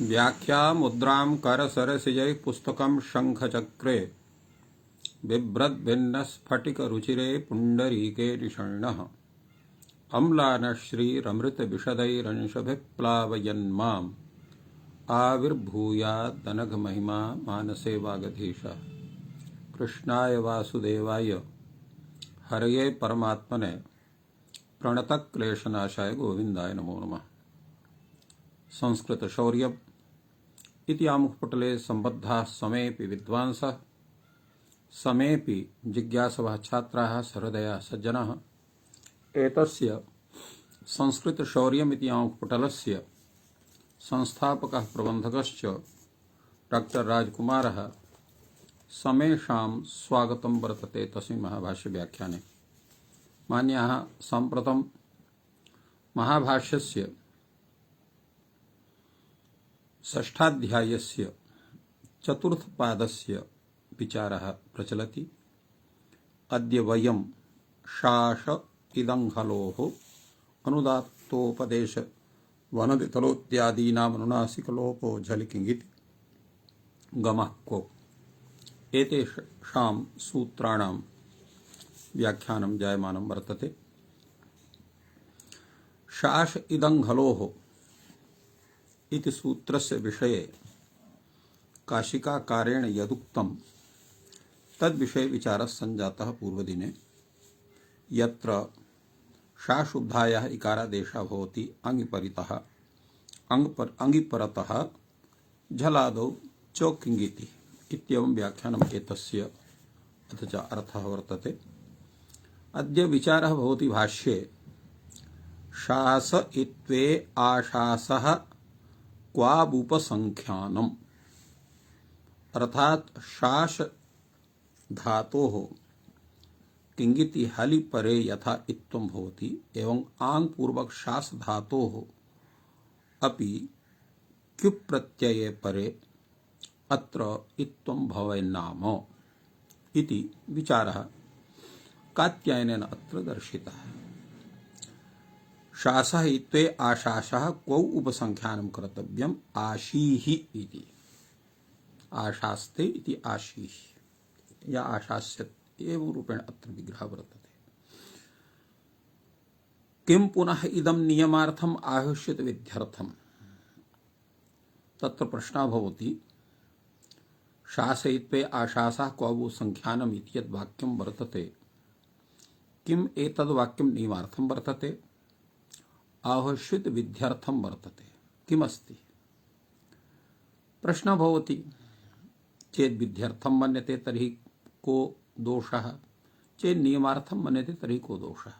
व्याख्या मुद्रां करसरसिजै पुस्तकं शङ्खचक्रे बिभ्रद्भिन्नस्फटिकरुचिरे पुण्डरीके निषण्णः अम्लानश्रीरमृतविशदैरंशभिः प्लावयन्माम् आविर्भूयादनघमहिमा मानसे वागधीशः। कृष्णाय वासुदेवाय हरये परमात्मने प्रणतक्लेशनाशाय गोविन्दाय नमो नमः। संस्कृत शौर्य इति आमुखपटले सम्बद्धाः समेऽपि विद्वांसः समेऽपि जिज्ञासवः छात्राः सहृदयाः सज्जनाः एतस्य संस्कृत शौर्यमिति आमुखपटलस्य संस्थापकः प्रबन्धकश्च डॉक्टर राजकुमारः समेषां स्वागतं वर्तते तस्मिन् महाभाष्य व्याख्याने। मान्याः साम्प्रतं महाभाष्यस्य षष्ठाध्यायस्य चतुर्थपादस्य विचारः प्रचलति। अद्य वयं शास इदंहलोः अनुदात्तोपदेश वनदितलोत्यादीनामनुनासिकलोपो झलिकिङ्गिति गमः को एतेषां सूत्राणां व्याख्यानं जायमानं वर्तते। शास इदंहलोः इति सूत्रस्य विषये काशिकाकारेण यदुक्तं तद्विषये विचारः सञ्जातः पूर्वदिने। यत्र शाशुद्धायाः इकारादेशः भवति अङ्गिपरितः अङ्गिपरतः झलादौ चौकिङ्गिति इत्येवं व्याख्यानम् एतस्य अथ च अर्थः वर्तते। अद्य विचारः भवति भाष्ये शास इत्वे आशासः क्वाबुपसंख्यानम् अर्थात शास धातोः किंगिति हलि परे यथा इत्त्वं भवति एवं आंग पूर्वक शास धातोः अपि क्युप् प्रत्यये परे अत्र इत्त्वं भवेन्नाम इति विचारः कात्यायनेन अत्र दर्शितः। शासः इत्वे आशासः क्वौ उपसंख्यानं कर्तव्यम् आशीः इति आशास्ते इति आशीः या आशास्यत् एवं रूपेण अत्र विग्रहः वर्तते। किं पुनः इदं नियमार्थम् आहुष्यत विध्यर्थम् तत्र प्रश्नः भवति। शासयित्वे आशासः क्वौ संख्यानम् इति यद् वाक्यं वर्तते किम् एतद् वाक्यं नियमार्थं वर्तते आहुष्यत विध्यर्थं वर्तते किमस्ति प्रश्नः भवति। चेत् विध्यर्थं मन्यते तर्हि को दोषः, चेत् नियमार्थं मन्यते तर्हि को दोषः,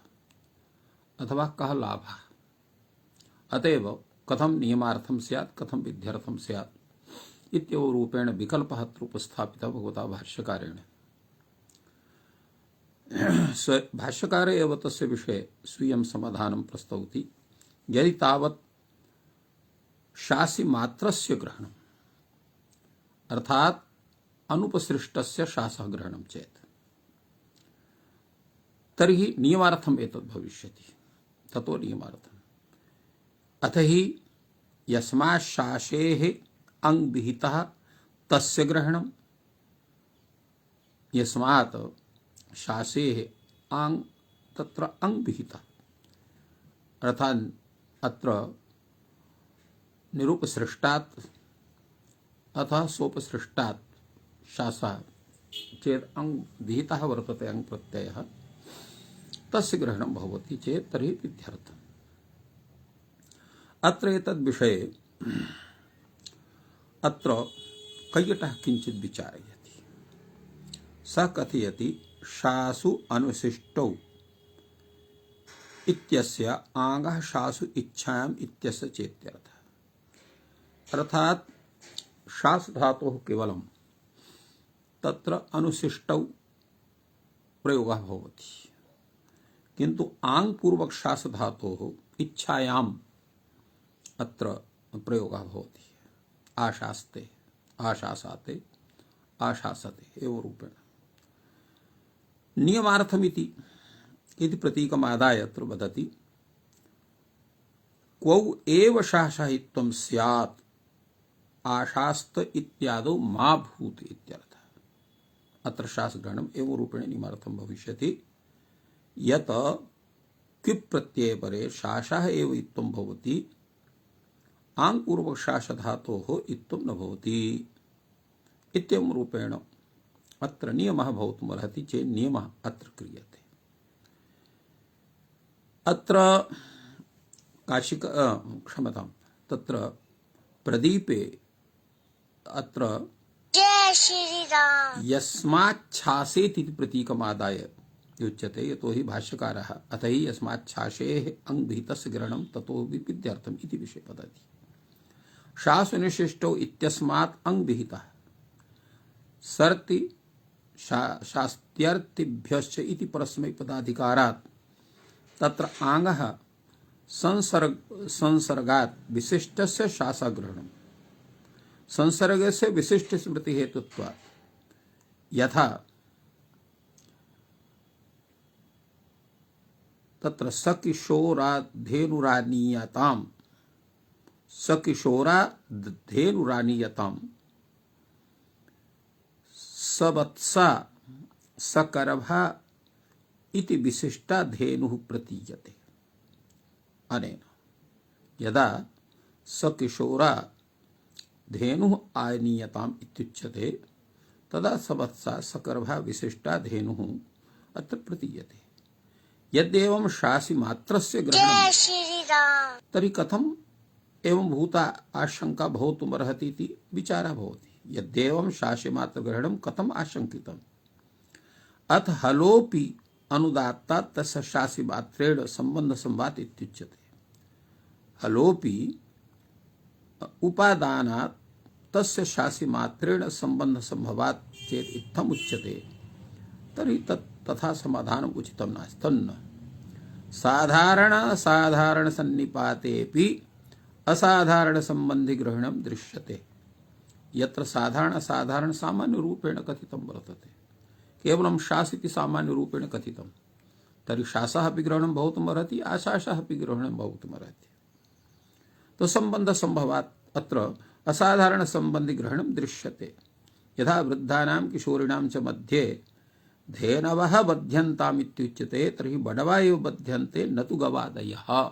अथवा कः लाभः। अतएव कथं नियमार्थं स्यात् कथं विध्यर्थं स्यात् इत्येवं रूपेण विकल्पः अत्र उपस्थापितः भगवता भाष्यकारेण। भाष्यकार एव तस्य विषये स्वीयं समाधानं प्रस्तौति। यदि तावत् शासि मात्रस्य ग्रहणम् अर्थात् अनुपसृष्टस्य शासः ग्रहणं चेत् तर्हि नियमार्थम् एतद् भविष्यति। ततो नियमार्थम् अथ हि यस्मात् शासेः अङ् विहितः तस्य ग्रहणम् यस्मात् शासेः आङ् तत्र अङ् विहितः अर्थात् अत्र निरुपसृष्टात् अतः सोपसृष्टात् शासः चेत् अङ् विहितः वर्तते अङ् प्रत्ययः तस्य ग्रहणं भवति चेत् तर्हि विध्यर्थम्। अत्र एतद् विषये अत्र कैयटः किञ्चित् विचारयति। सः कथयति शासु अनुशिष्टौ इत्यस्य आङ्गः शासु इच्छायाम् इत्यस्य चेत्यर्थः अर्थात् शास धातोः केवलं तत्र अनुशिष्टौ प्रयोगः भवति किन्तु आङ् पूर्वक शास धातोः इच्छायाम् अत्र प्रयोगः भवति। आशास्ते आशासाते आशासते एवं रूपेण नियमार्थमिति इति प्रतीकमादाय अत्र वदति। क्वौ एव शासयित्वं स्यात् आशास्त इत्यादौ मा भूत इत्यर्थः। अत्र शासग्रहणम् एवं रूपेण नियमार्थं भविष्यति यत् क्विप् प्रत्यये परे शासः एव इत्थं भवति, आङ् पूर्वक शास धातोः इत्थं न भवति इत्येवं रूपेण अत्र नियमः भवितुमर्हति चेत् नियमः अत्र क्रियते। अत्र क्षम्यतां, तत्र प्रदीपे अत्र जय श्री राम यस्माच्छासेत् इति प्रतीकमादाय उच्यते, यतो हि भाष्यकारः अथ हि यस्माच्छासेः अङ्गभिहितस्य ग्रहणं ततो विद्यार्थम् इति विषये वदति। शासुनिशिष्टो इत्यस्मात् अङ्गभिहितः सर्ति शास्त्यर्थिभ्यश्च इति परस्मैपदाधिकारात् तत्र आङ्गः संसर्गात् विशिष्टस्य शासग्रहणम् संसर्गस्य विशिष्ट स्मृति हेतुत्वात् यथा तत्र सकिशोराधेनुरानीयताम् सवत्सा सकरभा इति विशिष्टा धेनुः प्रतीयते। अनेन यदा सकिशोरा धेनुः आनीयताम् इत्युच्यते तदा सवत्सा सकरभा विशिष्टा धेनुः अत्र प्रतीयते। यद्येवं शासि मात्रस्य ग्रहणं तर्हि कथम् एवं भूता आशंका भवितुमर्हति इति विचारः भवति। यद्येवं शासि मात्र ग्रहणं कथम् आशंकितम्, अथ हलोपि अनुदात्ता तस्य शासि मात्रेण संबंध संवाद इत्युच्यते। हलोपि उपादानात् तस्य शासि मात्रेण संबंध संभवात् चेत् इत्थम् उच्यते, तर्हि तथा समाधानम् उचितं नास्ति। तन्न साधारण सन्निपातेऽपि असाधारण संबंधि ग्रहणं दृश्यते। यत्र साधारण सामान्य रूपेण कथितं वर्तते, केवलं शास इति सामान्य रूपेण कथितं, तर्हि शासः अपि ग्रहणं भवितुमर्हति, आशासः अपि ग्रहणं भवितुमर्हति। तो संबंध संभवात् अत्र असाधारण संबंधि ग्रहणं दृश्यते। यथा वृद्धानां किशोरिणां च मध्ये धेनवः बध्यन्ताम् इत्युच्यते, तर्हि बडवा एव बध्यन्ते न तु गवादयः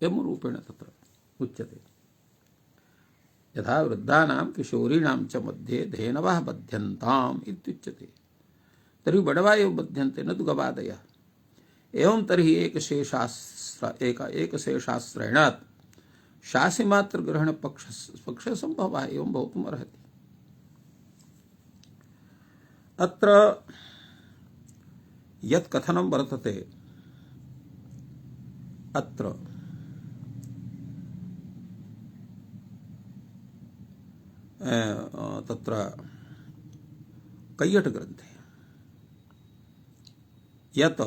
एवं रूपेण तत्र उच्यते। यथा वृद्धानां किशोरीणां च मध्ये धेनवः बध्यन्ताम् इत्युच्यते, तर्हि बडवा एव बध्यन्ते न तु गवादयः। एवं तर्हि एकशेषाश्रयणात् शासिमात्र ग्रहण पक्ष संभवः एवं भवितुमर्हति। अत्र यत् कथनं वर्तते, अत्र तत्र कैयट ग्रन्थे यत्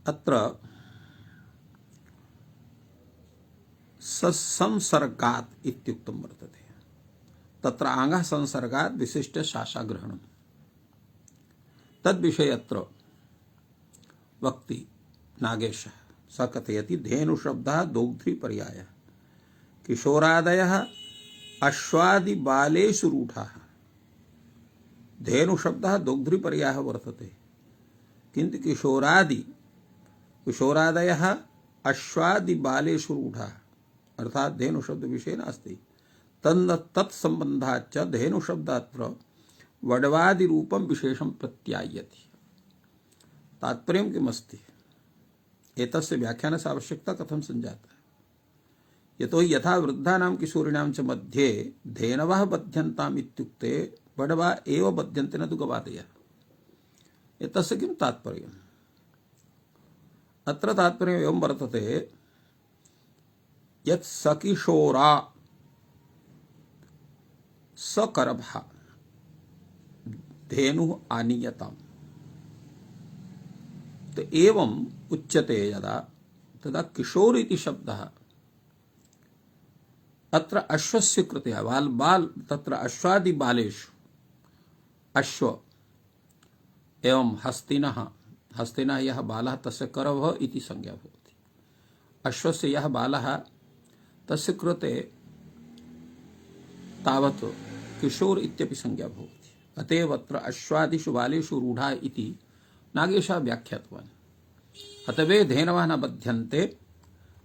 अत्र संसर्गात् इत्युक्तं वर्तते। तत्र आङ्गः संसर्गात् विशिष्ट शासाग्रहणम् तद्विषये अत्र वक्ति नागेशः स कथयति। धेनुशब्दः दोग्ध्रिपर्यायः, किशोरादयः अश्वादिबालेषु रूढाः। धेनुशब्दः दोग्ध्रिपर्यायः वर्तते, किन्तु किशोरादयः अश्वादिबालेषु रूढाः, अर्थात धेनुशब्द विषये नास्ति। तत्संबन्धाच्च धेनुशब्दात्र वडवादिरूपं विशेषं प्रत्यायति। तात्पर्यं किमस्ति, एतस्य व्याख्यानस्य आवश्यकता कथं सञ्जाता। यतो हि यथा वृद्धानां किशोरिणां च मध्ये धेनवः बध्यन्ताम् इत्युक्ते वडवा एव बध्यन्ते न तु गवादयः। एतस्य किं तात्पर्यम्? अत्र तात्पर्यम् एवं वर्तते यत् सकिशोरा सकरभा धेनुः आनीयताम्, तो एवं उच्यते यदा, तदा किशोर इति शब्दः अत्र अश्वस्य कृते बाल तत्र अश्वादि बालेषु अश्व एवं हस्तिनः हस्तेन यः बालः तस्य करभः इति संज्ञा भवति। अश्वस्य यः बालः तस्य कृते तावत् किशोर इत्यपि संज्ञा भवति। अतएव अत्र अश्वादिषु बालेषु रूढा इति नागेशः व्याख्यातवान्। अतवे धेनवः न बध्यन्ते,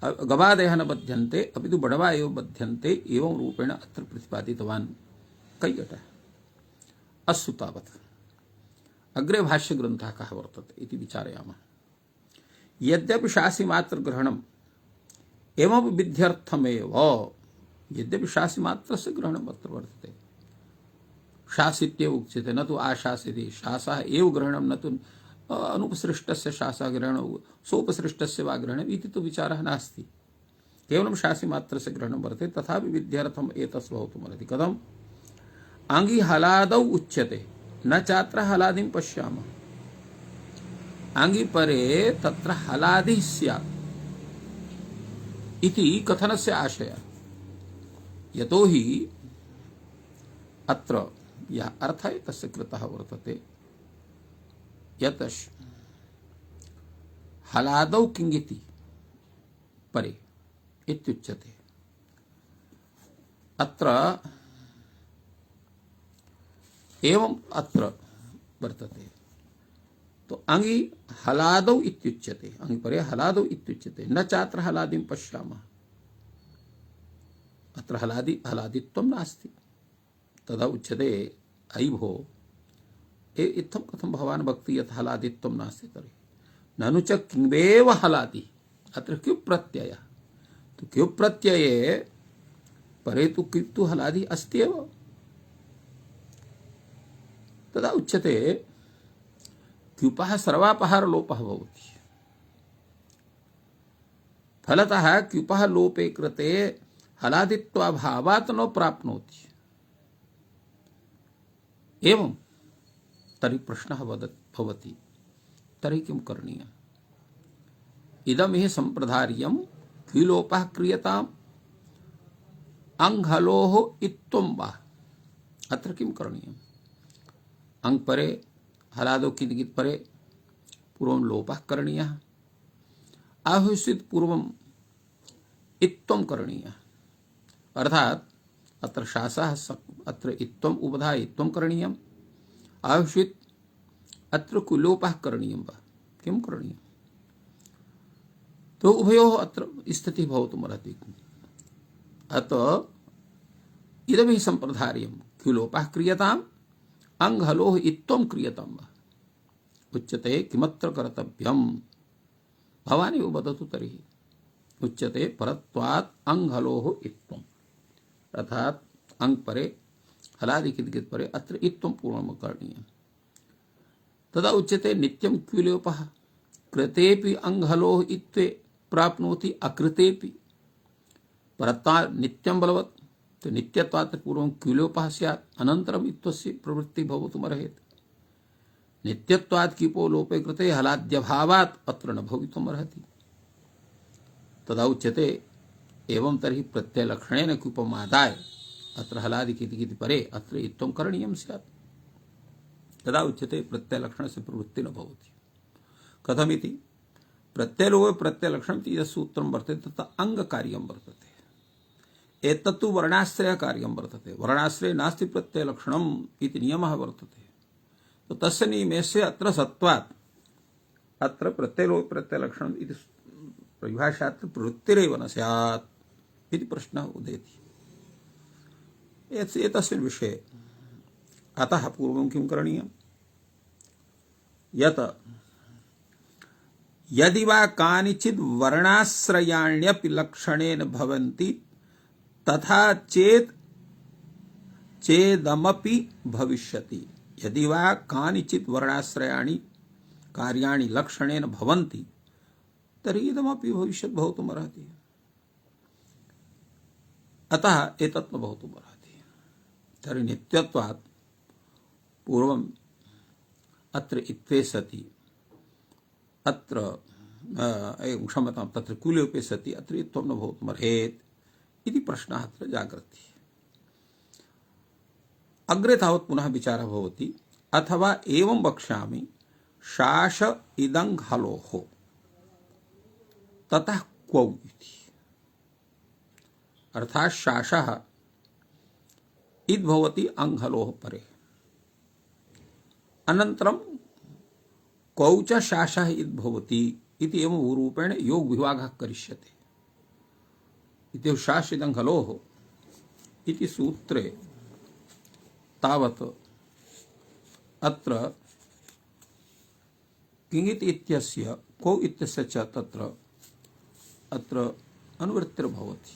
गवादयः न बध्यन्ते, अपितु बडवा एव बध्यन्ते, एवं रूपेण अत्र प्रतिपादितवान् कैकटः। अस्तु तावत्। अग्रे भाष्यग्रन्थः कः वर्तते इति विचारयामः। यद्यपि शासिमात्रग्रहणम् एवं विध्यर्थमेव, यद्यपि शासिमात्रस्य ग्रहणम् अत्र वर्तते, शासित्येव उच्यते, न तु आशासिति। शासः एव ग्रहणं, न तु अनुपसृष्टस्य शासः ग्रहणं, सोपसृष्टस्य वा ग्रहणम् इति तु विचारः नास्ति। केवलं शासिमात्रस्य ग्रहणं वर्तते। तथापि विध्यर्थम् एतस्य भवितुमर्हति। कथम्? आङ्गी हलादौ उच्यते, न चात्र हलादिं पश्यामः। आङ्गी परे तत्र हलादिः स्यात् इति कथनस्य आशयः। यतोहि अत्र यः अर्थः तस्य कृतः वर्तते यत् हलादौ किङ्गिति परे इत्युच्यते। अत्र एवं अत्र वर्तते। तो अंगी हलादौ इत्युच्यते, अंगी परे हलादौ इत्युच्यते, न चात्र हलादिं पश्यामः। अत्र हलादित्वं नास्ति। तदा उच्यते अयि भो, इत्थं कथं भवान् वक्ति यत् हलादित्वं नास्ति तर्हि? ननु च किमेव हलादि। अत्र क्युप् प्रत्ययः। तो क्युप् प्रत्यये परे तु किन्तु हलादि अस्ति एव। तदा उच्यते क्युपः सर्वापहार लोपः भवति। फलतः क्युपः लोपे कृते हलादित्वाभावात् न प्राप्नोति। एवं तर्हि प्रश्नः भवति, तर्हि किं करणीयम्? इदं हि सम्प्रदार्यं क्विलोपः क्रियताम् अंघलोः इत्त्वं वा। अत्र किं करणीयम्? अंग परे हलादो किंचित् परे पूर्वं लोपः करणीयः, आहुषित पूर्वं इत्त्वं करणीयः। अर्थात् अत्र शासः अत्र इत्त्वम् उपधाय इत्त्वं करणीयम्, आहुषित अत्र कुलोपः करणीयं वा। किं करणीयम्? तो उभयोः अत्र स्थितिः भवितुमर्हति। अतः इदं हि सम्प्रदार्यं क्विलोपः क्रियताम् अंघलोः इत्त्वं क्रियताम् वा। उच्यते किमत्र कर्तव्यम्? भवान् एव वदतु तर्हि। उच्यते परत्वात् अंघलोः इत्त्वम्। अर्थात् अंग परे हलादि किद् परे अत्र इत्त्वं पूर्वं करणीयम्। तदा उच्यते नित्यं क्विलोपः कृतेपि अंघलोः इत्त्वे प्राप्नोति, अकृतेपि। परत्वात् नित्यं बलवत्, तो नित्यत्वात् पूर्वं क्विलोपः स्यात्, अनन्तरम् इत्त्वस्य प्रवृत्तिः भवितुमर्हेत्। नित्यत्वात् क्विपो लोपे कृते हलाद्यभावात् अत्र न भवितुमर्हति। तदा उच्यते एवं तर्हि प्रत्ययलक्षणेन क्विपमादाय अत्र हलादि किति परे अत्र इत्त्वं करणीयं स्यात्। तदा उच्यते प्रत्ययलक्षणस्य प्रवृत्तिः न भवति। कथमिति? प्रत्ययलोपे प्रत्ययलक्षणम् इति यत् सूत्रं वर्तते तत् अंगकार्यं वर्तते। एतत्तु वर्णाश्रय कार्यं वर्तते। वर्णाश्रये नास्ति प्रत्ययलक्षणम् इति नियमः वर्तते। तो तस्य नियमस्य अत्र सत्त्वात् अत्र प्रत्ययलोपे प्रत्ययलक्षणम् इति परिभाषात् प्रवृत्तिरेव न स्यात् इति प्रश्नः उदेति। एतस्मिन् विषये अतः पूर्वं किं करणीयम्? यत् यदि वा कानिचित् वर्णाश्रयाण्यपि लक्षणेन भवन्ति तथा चेदमपि भविष्यति। यदि वा कानिचित् वर्णाश्रयाणि कार्याणि लक्षणेन भवन्ति तर्हि इदमपि भविष्यत् भवितुमर्हति। अतः एतत् न भवितुमर्हति। तर्हि नित्यत्वात् पूर्वम् अत्र इत्त्वे सति अत्र क्षम्यतां तत्र कुलोपे सति अत्र इत्त्वं न भवितुमर्हेत् इति प्रश्नः अत्र जागर्ति। अग्रे तावत् पुनः विचारः भवति। अथवा एवं वक्ष्यामि शास इदं हलोः ततः क्वौ इति। अर्थात शासः इद भवति अंघलोः परे, अनन्तरं क्वौ च शासः इद भवति इति एवं रूपेण योग विभागः करिष्यते। इति शास इदं हलोः इति सूत्रे तावत् अत्र किङित् इत्यस्य क्वौ इत्यस्य च तत्र अत्र अनुवृत्तिर्भवति।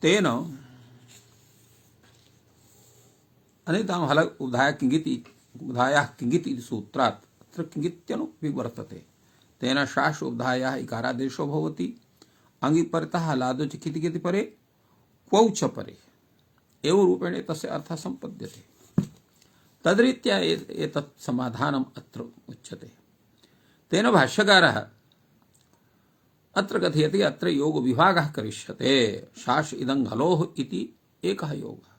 तेन अनेतां हल उदाय किङिति उदायाः किङिति इति सूत्रात् अत्र किङित्यनु विवर्तते। तेन शास उदायाः इकारादेशो भवति। अंगि परितः हलादो च किति किति परे क्वौ च परे एवं रूपेण तस्य अर्थः सम्पद्यते। तद्रीत्या एतत् समाधानम् अत्र उच्यते। तेन भाष्यकारः अत्र कथयति अत्र योग विभागः करिष्यते। शास इदं हलोः इति एकः योगः,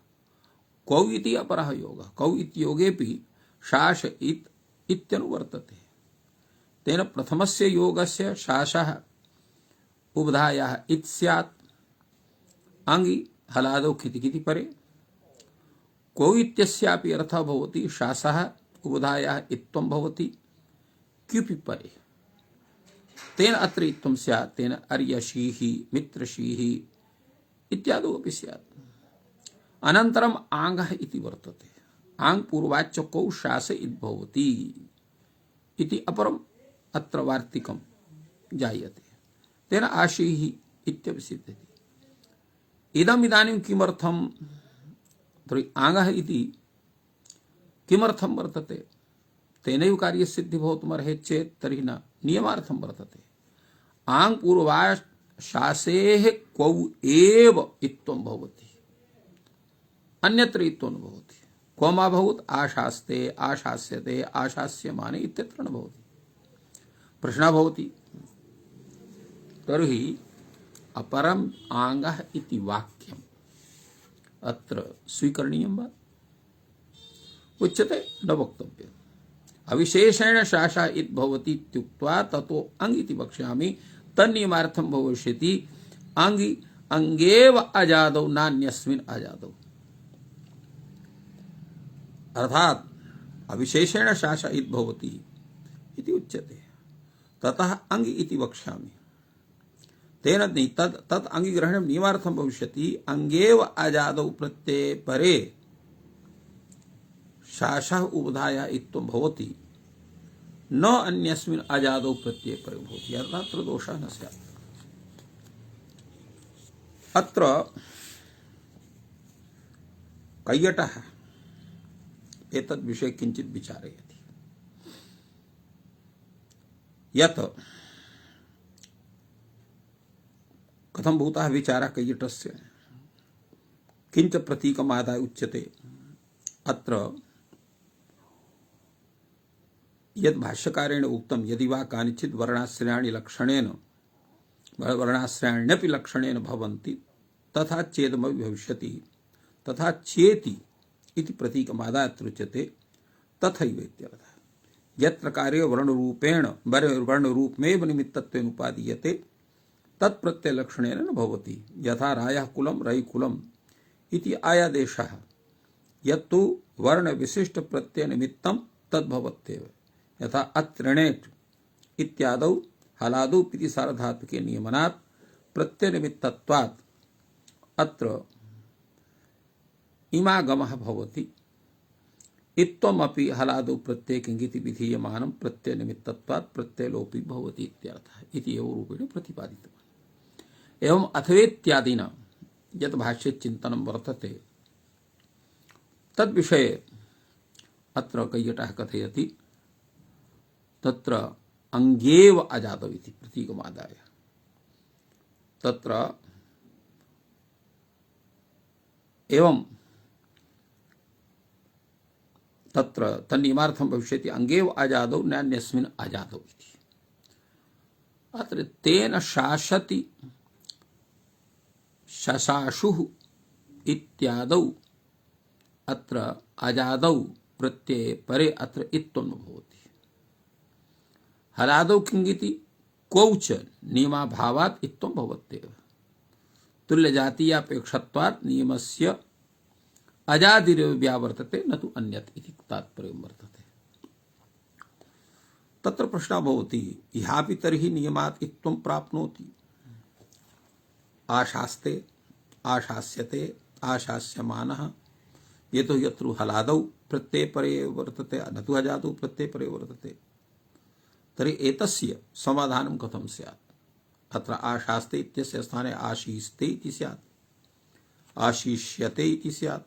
क्वौ इति अपरः योगः। क्वौ इत्योगेपि शास इत्यनुवर्तते। तेन प्रथमस्य योगस्य शासः उबधायाः इत् स्यात् अंगि हलादौ किति किति परे। क्वौ इत्यस्यापि अर्थः भवति शासः उबधायाः इत्त्वं भवति क्युपि परे। तेन अत्र इत्त्वं स्यात्। तेन अर्यशीः मित्रशीः इत्यादौ अपि स्यात्। अनन्तरम् आङ्गः इति वर्तते। आङ् पूर्वाच्च क्वौ शास इति भवति इति अपरम् अत्र वार्तिकं जायते। तेन आशीः इत्यपि सिद्ध्यति। इदम् इदानीं किमर्थं तर्हि आङ्गः इति किमर्थं वर्तते? तेनैव कार्यसिद्धिः भवितुमर्हेत् चेत् तर्हि न, नियमार्थं वर्तते। आङ् पूर्वात् शासेः क्वौ एव इत्त्वं भवति, अन्यत्र इत्त्वं न भवति। क्व मा भवत्? आशास्ते, आशास्यते, आशास्यमाने इत्यत्र न भवति। प्रश्नः भवति तर्हि अपरम् आङ्गः इति वाक्यम् अत्र स्वीकरणीयं वा? उच्यते न वक्तव्यम्। अविशेषेण शासः इति भवति इत्युक्त्वा ततो अङ् इति वक्ष्यामि तन्नियमार्थं भविष्यति अङ्गि अङ्गेव अजादौ नान्यस्मिन् अजादौ। अर्थात अविशेषेण शासः इति भवति इति उच्यते। ततः अङ्गि इति वक्ष्यामि। तेन तत् अंगीग्रहणं नियमार्थं भविष्यति अंगेव अजादौ प्रत्यये परे शासः उबधायाः इत्त्वं भवति, न अन्यस्मिन् अजादौ प्रत्यये परे भवति। अत्र दोषः न स्यात्। अत्र कैयटः एतद् विषये किञ्चित् विचारयति यत् कथं भूतः विचारः कैयटस्य। किञ्च प्रतीकमादाय उच्यते। अत्र यद् भाष्यकारेण उक्तं यदि वा कानिचित् वर्णाश्रयाणि लक्षणेन वर्णाश्रयाण्यपि लक्षणेन भवन्ति तथा चेदमपि भविष्यति तथा चेति इति प्रतीकमादाय अत्र उच्यते। तथैव इत्यर्थः। यत्र कार्ये वर्णरूपेण वर्णरूपमेव निमित्तत्वेन उपादीयते तत्प्रत्ययलक्षणेन न भवति। यथा रायः कुलं रयिकुलम् इति आयादेशः यत्तु वर्णविशिष्ट प्रत्ययनिमित्तं तद्भवत्येव। यथा अत्रिणेट् इत्यादौ हलादौ इति सार्वधातुके नियमनात् प्रत्ययनिमित्तत्वात् अत्र इमागमः भवति। इत्त्वमपि हलादौ प्रत्यये किङिति विधीयमानं प्रत्ययनिमित्तत्वात् प्रत्ययलोपी भवति इत्यर्थः इति एव रूपेण प्रतिपादितम्। एवं अथवेत्यादिना यत् भाष्ये चिन्तनं वर्तते तद्विषये अत्र कैयटः कथयति। तत्र अंगेव अजादौ इति प्रतीकमादाय तत्र एवं तत्र तन्नियमार्थं भविष्यति अंगेव अजादौ नान्यस्मिन् अजादौ इति। अत्र तेन शासति शशाशुः इत्यादौ अत्र अजादौ प्रत्यये परे अत्र इत्त्वं न भवति। हलादौ किंगिति क्वौच नियमाभावात् इत्त्वं भवत्येव। तुल्यजातीयापेक्षत्वात् नियमस्य अजादिरेव व्यावर्तते न तु अन्यत् इति तात्पर्यं वर्तते। तत्र प्रश्नः भवति, इहापि तर्हि नियमात् इत्त्वं प्राप्नोति। आशास्ते, आशास्यते, आशास्यमानः, ये तो यत्र हलादौ प्रत्यये परे वर्तते न तु अजादौ प्रत्यये परे वर्तते। तर्हि एतस्य समाधानं कथं स्यात्? अत्र आशास्ते इत्यस्य स्थाने आशीस्ते इति स्यात्, आशीष्यते इति स्यात्,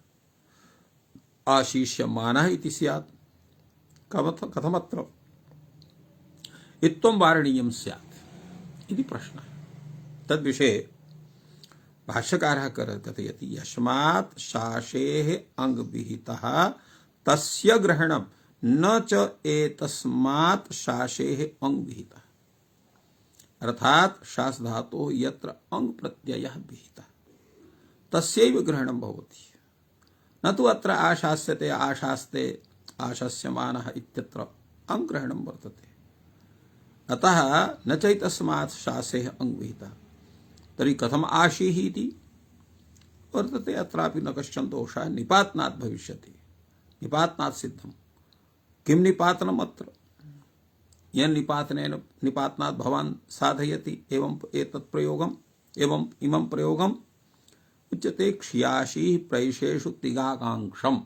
आशीष्यमानः इति स्यात्। कथमत्र इत्त्वं वारणीयं स्यात् इति प्रश्नः। तद्विषये भाष्यकारः कथयति, यस्मात् शासेः अंगविहितः तस्य ग्रहणं न च एतस्मात् शासेः अंगविहितः। अर्थात शास धातु यत्र अंग प्रत्ययः विहितः तस्यैव ग्रहणं भवति, न तु अत्र आशास्यते, आशास्ते, आशास्यमानः इत्यत्र अंग ग्रहणं वर्तते। अतः न चैतस्मात् शासेः अंग विहितः। तर्हि कथम आशीः इति वर्तते? अत्रापि न कश्चन दोषः, निपातनात् भविष्यति, निपातनात् सिद्धम्। किं निपातनम् अत्र? यन् निपातनेन निपातनात् भवान् साधयति एवं एतत् प्रयोगम् एवं इमं प्रयोगम् उच्यते क्ष्याशीः प्रैषेषु तिगाकांक्षम्।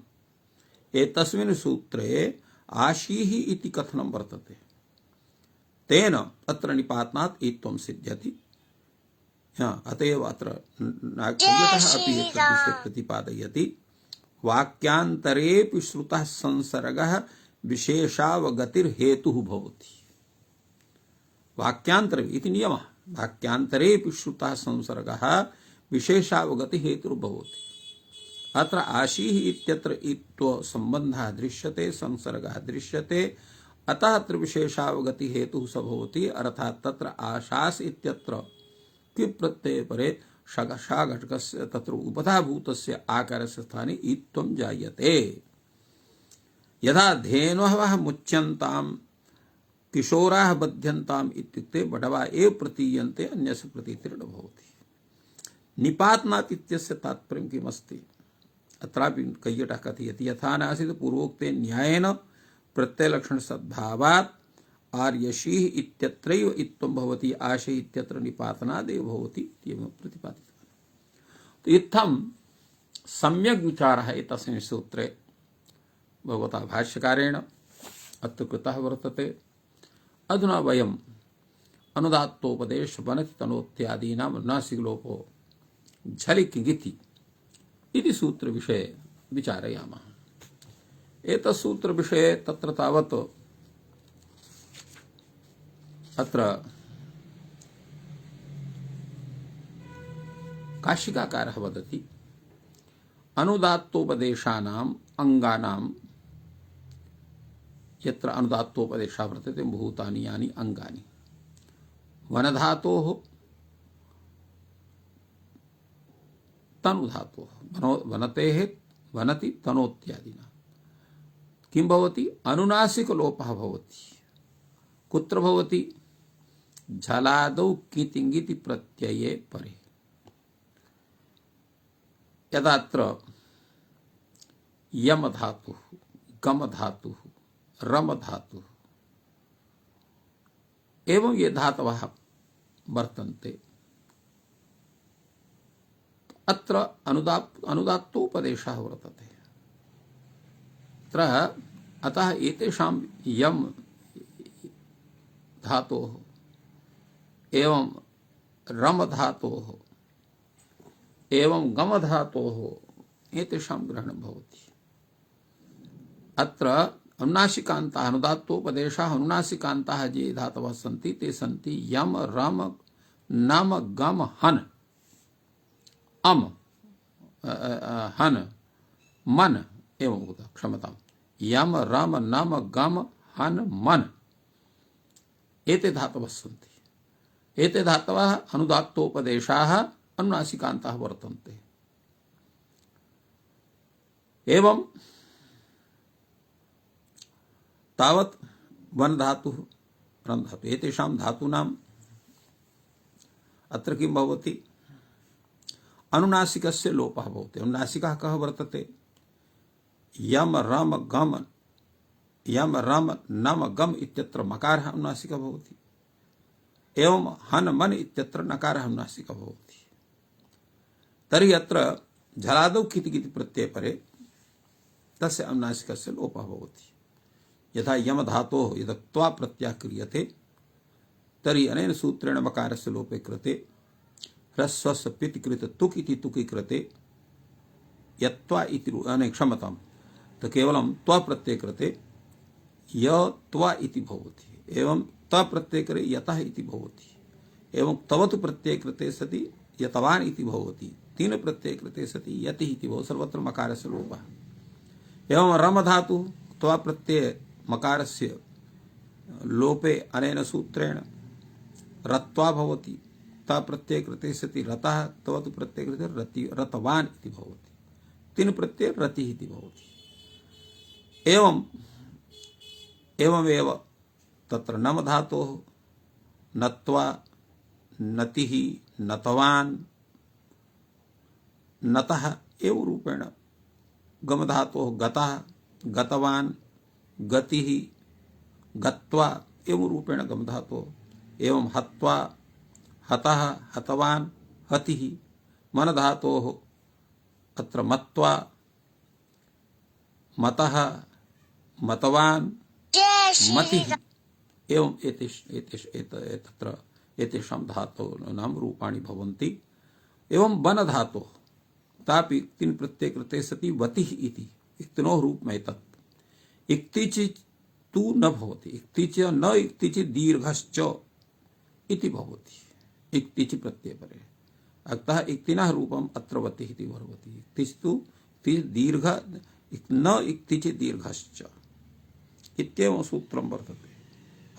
एतस्मिन् सूत्रे आशीः इति कथनं वर्तते, तेन अत्र निपातनात् इत्त्वं सिद्ध्यति। अतएव अत्र नाट्यतः अपि एतद्विषये प्रतिपादयति, वाक्यान्तरेऽपि श्रुतः संसर्गः विशेषावगतिर्हेतुः भवति। वाक्यांतरे इति नियमः, वाक्यांतरेऽपि श्रुतः संसर्गः विशेषावगति हेतुर्भवति। अत्र आशीः इत्यत्र इत्त्व संबन्धः दृश्यते, संसर्गः दृश्यते, अतः अत्र विशेषावगति हेतुः स भवति। अर्थात् तत्र आशास् इत्यत्र कि प्रत्यये परे शा घटकस्य तत्र उपधाभूतस्य आकारस्य स्थाने इत्त्वं जायते। यथा धेनवः मुच्यन्ताम् किशोराः बध्यन्ताम् इत्युक्ते बडवा एव प्रतीयन्ते, अन्यस्य प्रतीतिर्न भवति। निपातनात् इत्यस्य तात्पर्यं किमस्ति? अत्रापि कैयटः कथयति, यथा नासीत् पूर्वोक्ते न्यायेन प्रत्ययलक्षण सद्भावात् आर्यशीः इत्यत्रैव इत्त्वं भवति, आशे इत्यत्र निपातनादेव भवति इत्येवं प्रतिपादितवान्। तो इत्थं सम्यक् विचारः एतस्मिन् सूत्रे भगवता भाष्यकारेण अत्र कृतः वर्तते। अधुना वयम् अनुदात्तोपदेश वनति तनोत्यादीनां नासिकलोपो झलिकिङिति इति सूत्रविषये विचारयामः। एतत् सूत्रविषये तत्र तावत् अत्र काशिकाकारः वदति, अनुदात्तोपदेशानाम् अंगानां यत्र अनुदात्तोपदेशः वर्तते भूतानि यानि अंगानि, वनधातोः तनुधातोः, वनतेः वनति तनोत्यादिना किं भवति? अनुनासिकलोपः भवति। कुत्र भवति? झलादौ कितिङिति प्रत्यये परे। यदात्र यम धातुः, गम धातुः, रम धातुः एवं ये धातवः वर्तन्ते, अत्र अनुदात्तोपदेशः वर्तते। अतः एतेषां यम धातोः एवं रम धातोः एवं गम धातोः एतेषां ग्रहणं भवति। अत्र अनुनासिकान्ताः, अनुदात्तोपदेशाः अनुनासिकान्ताः ये धातवः सन्ति ते सन्ति यम रम नम गम हन, अम हन मन एवं क्षमतां, यम रम नम गम हन मन एते धातवः सन्ति। एते धातवः अनुदात्तोपदेशाः अनुनासिकान्ताः वर्तन्ते। एवं तावत् वन धातु रम धातु एतेषां धातूनाम् अत्र किं भवति अनुनासिकस्य लोपः भवति। अनुनासिकः कः वर्तते यम रम गम यम रम नम गम इत्यत्र मकारः अनुनासिकः भवति एवं हन मन इत्यत्र नकारः अनुनासिकः भवति। तर्हि अत्र झलादौ किति किति प्रत्यये परे तस्य अनुनासिकस्य लोपः भवति। यथा यम धातोः यदा त्वा प्रत्ययः क्रियते तर्हि अनेन सूत्रेण मकारस्य लोपे कृते ह्रस्वस्य पिति कृत तुक् इति तुकि कृते यत्त्वा इति क्षमतां तो केवलं त्वा प्रत्यय कृते य त्वा इति भवति एवं त प्रत्यय करे यतः इति भवति एवं तवतु प्रत्यय कृते सति यतवान इति भवति तीन प्रत्यय कृते सति यति इति भवति सर्वत्र मकारस्य लोपः। एवं रम धातु त्वा प्रत्यय मकारस्य लोपे अनेन सूत्रेण रत्वा भवति ता प्रत्यय कृते सति रतः तवतु प्रत्यय कृते रति रतवान इति भवति तीन प्रत्यय रति इति भवति। एवमेव तत्र नम धातोः नत्वा नतिः नतवान नतः एव रूपेण गम धातोः गतः गतवान गतिः गत्वा एवं रूपेण गम धातोः एवं हत्वा हतः हतवान हतिः मन धातोः अत्र मत्वा मतः मतवान जय श्री मतिः राम। एवं तत्र एतेषां धातूनां रूपाणि भवन्ति। एवं वन धातोः तापि तीन प्रत्यय कृते सति वतिः इति इक्तिनोः रूपमेतत् इक्तिचि तु न भवति इक्तिच न इक्तिचि दीर्घश्च इति भवति इक्तिचि प्रत्यय परे अतः इक्तिनः रूपम् अत्र वतिः इति भवति इक्तिस्तु दीर्घ न इक्तिचि दीर्घश्च इत्येवं सूत्रं वर्तते।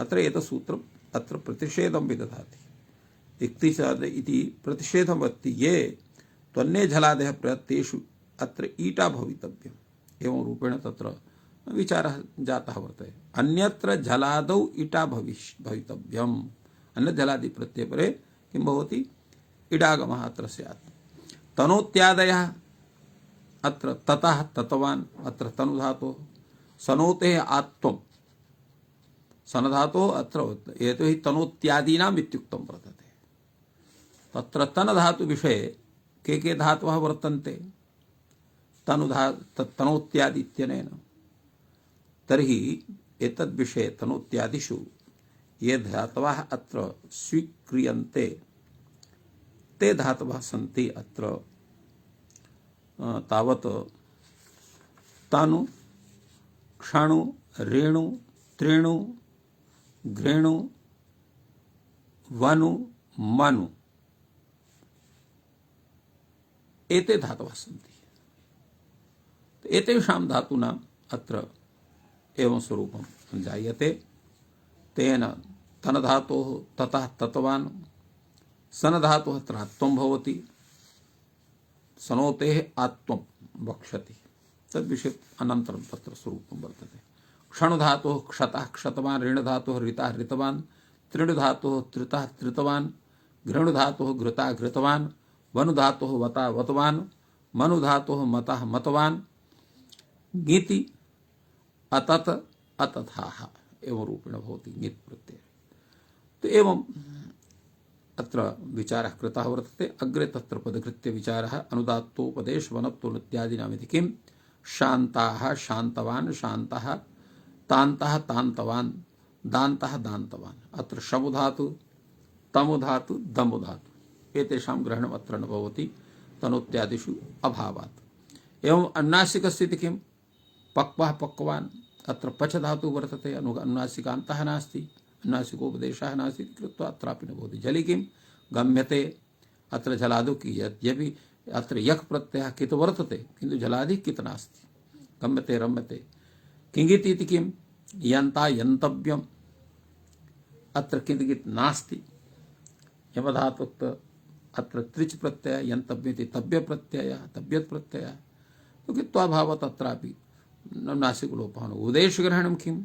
अत्र एतत् सूत्रम् अत्र प्रतिषेधं विदधाति इक्तिचाद इति प्रतिषेधं वदति ये त्वन्ये झलादयः प्रत्ययेषु अत्र ईटा भवितव्यम् एवं रूपेण तत्र विचारः जातः वर्तते। अन्यत्र झलादौ ईटा भवितव्यम् अन्य झलादि प्रत्यय परे किं भवति इडागमः अत्र स्यात्। तनोत्यादयः अत्र ततः ततवान् अत्र तनु धातोः सनोतेः आत्वं सन धातोः अत्र यतो हि तनोत्यादीनाम् इत्युक्तं वर्तते। तत्र तन धातु विषये के धातवः वर्तन्ते तनोत्यादि इत्यनेन तर्हि एतद्विषये तनोत्यादिषु ये धातवः अत्र स्वीक्रियन्ते ते धातवः सन्ति अत्र तावत् तनु क्षणु रेणु त्रेणु घृणु वनु मनु एते धातवः सन्ति। एतेषां धातूनाम् अत्र एवं स्वरूपं जायते। तेन तन धातोः ततः ततवान् सन धातुः अत्र आत्वं भवति सनोतेः आत्वं वक्षति तद्विषये अनन्तरं तत्र स्वरूपं वर्तते। क्षणु धातोः क्षतः क्षतवान् ऋण धातोः ऋतः ऋतवान् त्रिणु धातोः त्रितः त्रितवान् घृणु धातोः घृतः घृतवान् वनु धातोः वता वतवान् मनु धातोः मतः मतवान् ङिति अतत अतथाः एवं रूपेण भवति ङित् प्रत्यय। तो एवं अत्र विचारः कृतः वर्तते। अग्रे तत्र पदकृत्य विचारः अनुदात्तोपदेश वनत्वोनित्यादीनामिति किं शान्ताः शान्तवान् शान्तः तान्तः तान्तवान् दान्तः दान्तवान् अत्र शमु धातु तमु धातु दमु धातु एतेषां ग्रहणम् अत्र न भवति तनोत्यादिषु अभावात्। एवं अनुनासिकस्य इति किं पक्वः पक्वान् अत्र पच धातु वर्तते अनुनासिकान्तः नास्ति अनुनासिकोपदेशः नास्ति कृत्वा अत्रापि न भवति। जलि किं गम्यते अत्र झलादौ की यद्यपि अत्र यक् प्रत्ययः कित् वर्तते किन्तु झलादि कित् नास्ति गम्यते रम्यते। किङिति इति किं यन्ता यन्तव्यम् अत्र किञ्चित् नास्ति यमधातुक्त अत्र त्रिच प्रत्यय यन्तव्यमिति तव्य प्रत्ययः तव्यत् प्रत्ययः तो कित्वाभावत् अत्रापि नासिकलोपः। उदेशग्रहणं किं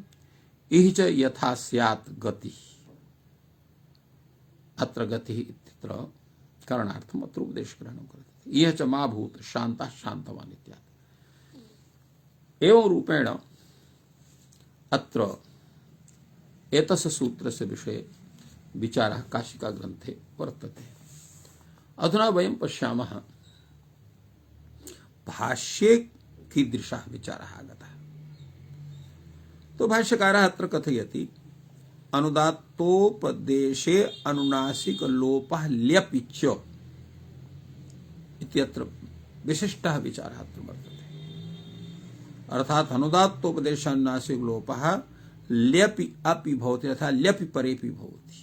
इह च यथा स्यात् गति। अत्र गति इत्यत्र करणार्थम अत्र उपदेश ग्रहणं कृतं। इह च मा भूत शान्तः शान्तवान् इत्यादि। एवं रूपेण अत्र एतस्य सूत्रस्य विषये विचारः काशिका ग्रन्थे वर्तते। अधुना वयं पश्यामः भाष्ये कीदृशः विचारः आगतः। तो भाष्यकारः अत्र कथयति अनुदात्तोपदेशे अनुनासिक लोपः ल्यपि च इत्यत्र विशिष्टः विचारः अत्र वर्तते। अर्थात् अनुदात्तोपदेशे अनुनासिक लोपः ल्यपि अपि भवति, यथा ल्यपि परेपि भवति।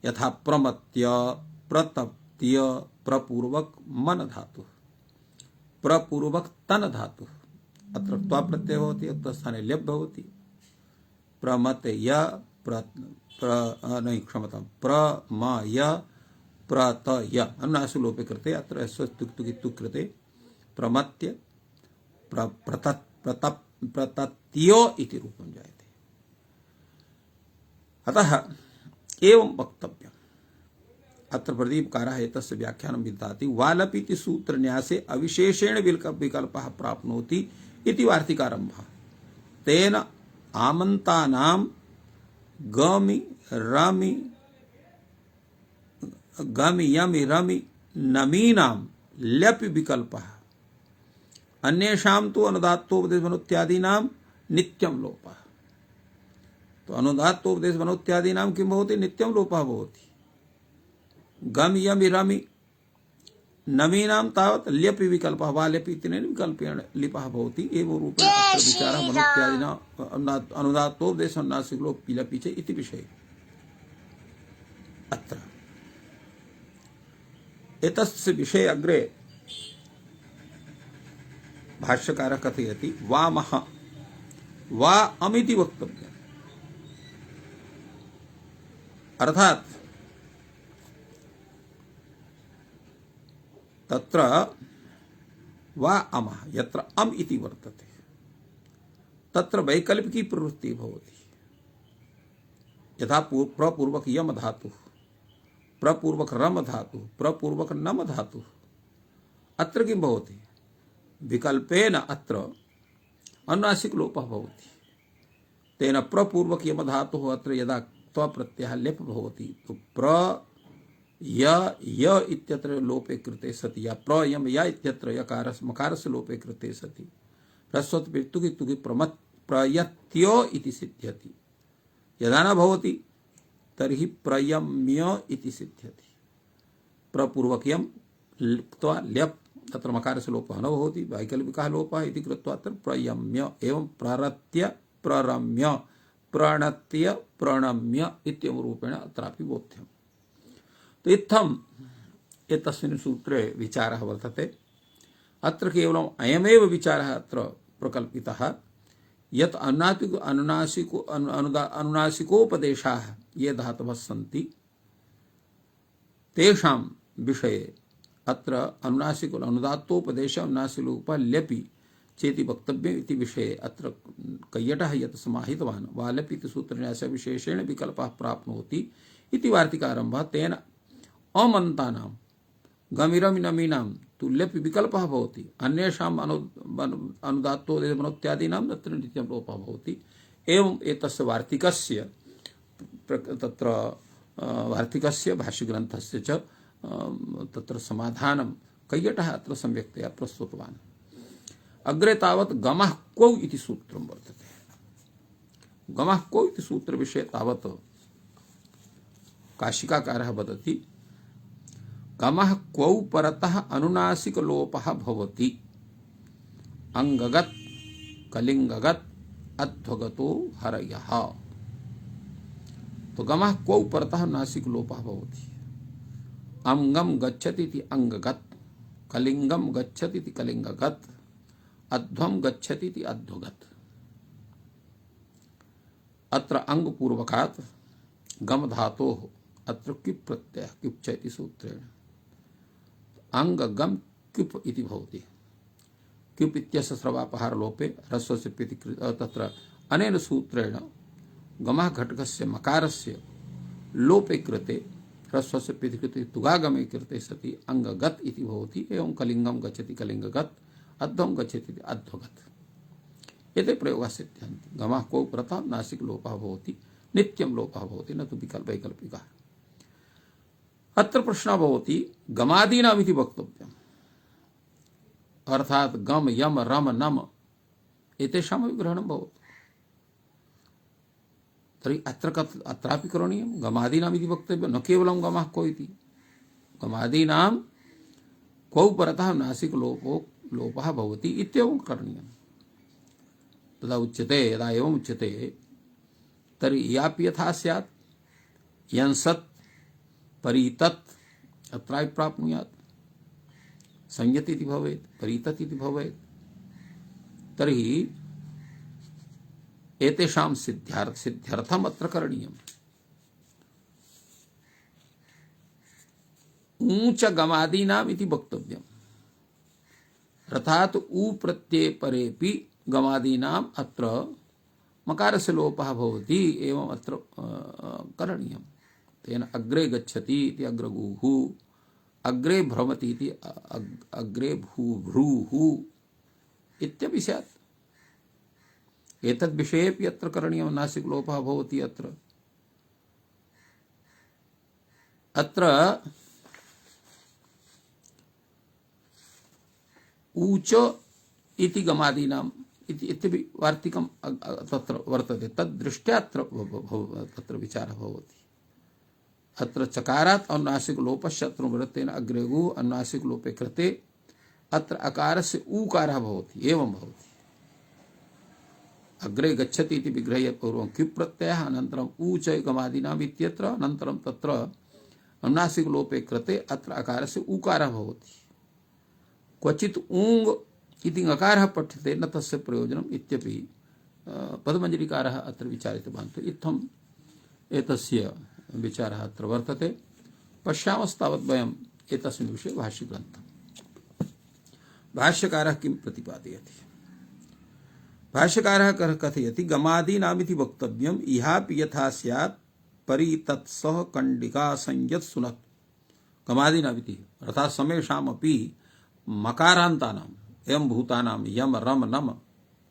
यथा प्रमत्य प्रतप्त्य प्रपूर्वक मन धातुः, प्रपूर्वक तन धातुः, अत्र त्वा प्रत्यय भवति, अत्र स्थाने ल्यप् भवति। प्रमतय प्रमय प्रतय अनुनासिक लोपे कृते अत्र स्वस्तुक्तुकि तुक् कृते प्रमत्य प्रतत्यो इति रूपं जायते। अतः एवं वक्तव्यम्। अत्र प्रदीपकारः एतस्य व्याख्यानं विदधाति। वालपि इति सूत्रन्यासे अविशेषेण विकल्पः प्राप्नोति इति वार्तिकारम्भः। तेन आमन्तानां गमि रमि यमि रमि नमीनां ल्यपि विकल्पः, अन्येषां तु अनुदात्तोपदेशवनोत्यादीनां नित्यं लोपः। तो अनुदात्तोपदेशवनोत्यादीनां किं भवति? नित्यं लोपः भवति। गम यमि रमि नमीनां तावत् ल्यपि विकल्पः वा ल्यपि इत्यनेन विकल्पेन लिपः भवति। एवं रूपेण अत्र विचारः वनोत्यादिनां अनुदात्तोपदेशोन्नासिक लोपि ल्यपि च इति विषये। अत्र एतस्य विषये अग्रे भाष्यकारः कथयति वामः वा अमिति वक्तव्यम्। अर्थात् तत्र वा अमः यत्र अम इति वर्तते तत्र वैकल्पिकी प्रवृत्ति भवति। यथा प्रपूर्वक यम धातुः, प्रपूर्वक रम धातुः, प्रपूर्वक नम धातुः। अत्र किं भवति? विकल्पेन अत्र अनुनासिक लोपः भवति। तेन प्रपूर्वक यम धातुः अत्र यदा त्व प्रत्ययः लेप भवति तो य इत्यत्र लोपे कृते सति या प्रयम या इत्यत्र यकारस्य मकारस्य लोपे कृते सति ह्रस्वत् तुकि तुकि प्रयत्यो इति सिद्ध्यति। यदा न भवति तर्हि प्रयम्य इति सिद्ध्यति। प्रपूर्वकयं त्वा ल्यप् तत्र मकारस्य लोपः न भवति, वैकल्पिकः लोपः इति कृत्वा अत्र प्रयम्य एवं प्ररत्य प्ररम्य प्रणत्य प्रणम्य इत्येवं रूपेण अत्रापि बोध्यम्। तो इत्थम् एतस्मिन् सूत्रे विचारः वर्तते। अत्र केवलम् अयमेव विचारः अत्र प्रकल्पितः यत् अनुनासिकोपदेशाः ये धातवः सन्ति तेषां विषये अत्र अनुदात्तोपदेश अनुनासिकलोपः ल्यपि चेति वक्तव्यम् इति विषये अत्र कैयटः यत् समाहितवान् वालपि इति सूत्रन्यासस्य विशेषेण विकल्पः प्राप्नोति इति वार्तिकारम्भः। तेन अमन्तानां गमिरमि नमीनां तु ल्यपि विकल्पः भवति, अन्येषाम् अनुदात्तोपदेशवनोत्यादीनां तत्र नित्यं लोपः भवति। एवं एतस्य वार्तिकस्य तत्र वार्तिकस्य भाष्यग्रन्थस्य च तत्र समाधानं कैयटः अत्र सम्यक्तया प्रस्तुतवान्। अग्रे तावत् गमः क्वौ इति सूत्रं वर्तते। गमः क्वौ इति सूत्रविषये तावत् काशिकाकारः वदति गमः क्वौ परतः अनुनासिक लोपः भवति अंगगत कलिंगगत अध्वगतो हरयः। तो गमः क्वौ परतः अनुनासिक लोपः भवति। अंगम गच्छति इति अंगगत, कलिंगम गच्छति इति कलिंगगत, अध्वम गच्छति इति अध्वगत। अत्र अंग पूर्वकात् गम धातोः अत्र किप् प्रत्ययः किप् च इति सूत्रेण अंग गम किप् इति भवति। किप् इत्यस्य स्रवापहार लोपे ह्रस्वस्य तत्र अनेन सूत्रेण गमः घटकस्य मकारस्य लोपे कृते ह्रस्वस्य पितृकृते तुगागमे कृते सति अंगगत इति भवति एवं कलिंगम गच्छति कलिंगगत अध्वम गच्छति अध्वगत एते प्रयोगाः सिद्ध्यन्ति। गमः को प्रथम नासिक लोपः भवति नित्यं लोपः भवति न तु वैकल्पिकः। अत्र प्रश्नः भवति गमादीनामिति वक्तव्यम् अर्थात गम यम रम नम एतेषामपि ग्रहणं भवति तर्हि अत्रापि करणीयं गमादीनामिति वक्तव्यं न केवलं गमः को इति गमादीनां क्वौ परतः नासिक लोपः भवति इत्येवं करणीयम्। तदा उच्यते यदा एवम् उच्यते तर्हि यापि यथा स्यात् यंसत् परीतत् अत्रापि प्राप्नुयात् संयत इति भवेत् परीतत् इति भवेत्। तर्हि एतेषां सिद्ध्यर्थम् अत्र करणीयम्। ऊच गमादीनाम् इति वक्तव्यम् अर्थात् ऊ प्रत्यये परेपि गमादीनाम् अत्र मकारस्य लोपः भवति एवम् अत्र करणीयम्। तेन अग्रे गच्छति इति अग्रगुः अग्रे भ्रमति इति अग्रे भ्रूः इत्यपि स्यात्। एतद् विषयेपि अत्र करणीयं नासिक लोपः भवति अत्र ऊच इति गमादीनाम् इत्यपि वार्तिकं तत्र वर्तते तद्दृष्ट्या तत्र विचारः भवति। अत्र चकारात् अनुनासिक लोपस्य अत्र वृत्तेन अग्रे गु अनुनासिक लोपे कृते अत्र अकारस्य ऊकारः भवति एवं भवति। अग्रे गच्छति इति विग्रह्य पूर्वं क्युप् प्रत्ययः अनन्तरम् ऊच गमादीनाम् इत्यत्र अनन्तरं तत्र अनुनासिक लोपे कृते अत्र अकारस्य ऊकारः भवति। क्वचित् ऊङ् इति ङकारः पठ्यते न तस्य प्रयोजनम् इत्यपि पदमञ्जरीकारः अत्र विचारितवान्। इत्थम् एतस्य विचारः अत्र वर्तते। पश्यामस्तावत् वयम् एतस्मिन् विषये भाष्यग्रन्थं भाष्यकारः किं प्रतिपादयति। भाष्यकारः कथयति गमादीनामिति वक्तव्यम् इहापि यथा स्यात् परितत्सह कंडिका संयत् सुनत्। गमादीनामिति अर्थात् समेषामपि मकारान्तानाम् एवं भूतानां यम रम नम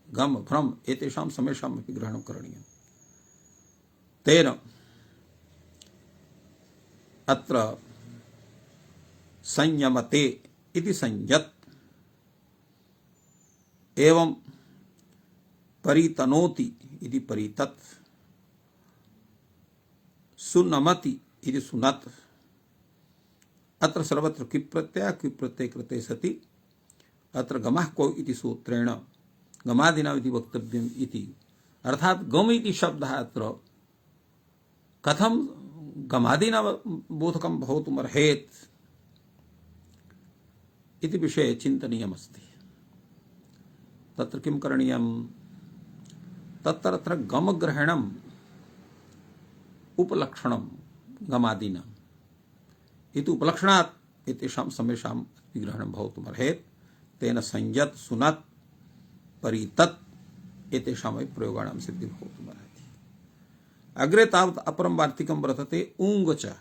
गम भ्रम एतेषां समेषामपि ग्रहणं करणीयम्। तेन अत्र संयमते इति संयत् एवं परितनोति इति परितत् सुनमति इति सुनत्। अत्र सर्वत्र क्विप् प्रत्यय कृते सति अत्र गमः को इति सूत्रेण गमादीनाम् इति वक्तव्यम् इति अर्थात् गम इति शब्दः अत्र कथं गमादीनां बोधकं भवितुमर्हेत् इति विषये चिन्तनीयमस्ति। तत्र किं करणीयम् तत्र गमग्रहणम् उपलक्षणं गमादीनाम् इति उपलक्षणात् एतेषां समेषां विग्रहणं भवितुमर्हेत्। तेन संयत् सुनत् परितत् एतेषामपि प्रयोगाणां सिद्धिः भवितुमर्हति। अग्रे तावत् अपरं वार्तिकं वर्तते ऊङ् च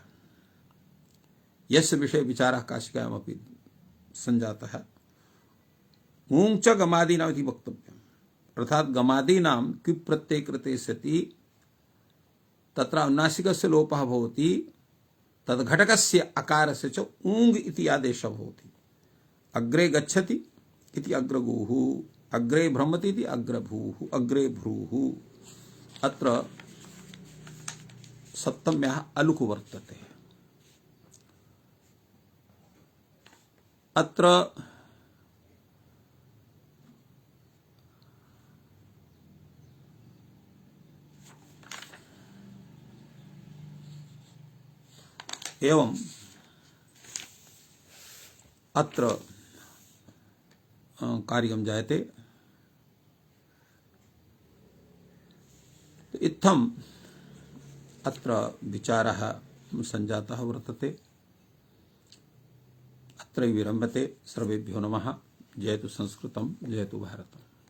यस्य विषये विचारः काशिकायामपि सञ्जातः। ऊङ् च गमादीनाम् इति वक्तव्यम् अर्थात् गमादीनां क्विप् प्रत्यये कृते सति तत्र अनुनासिकस्य लोपः भवति तद्घटकस्य अकारस्य च ऊङ् इति आदेशः भवति। अग्रे गच्छति इति अग्रगुः अग्रे भ्रमति इति अग्रभूः अग्रे भ्रूः। अत्र सप्तम्याः अलुकु वर्तते। अत्र एवं अत्र कार्यं जायते। इत्थम् अत्र विचारः सञ्जातः वर्तते। अत्र विरम्यते। सर्वेभ्यो नमः। जयतु संस्कृतं जयतु भारतम्।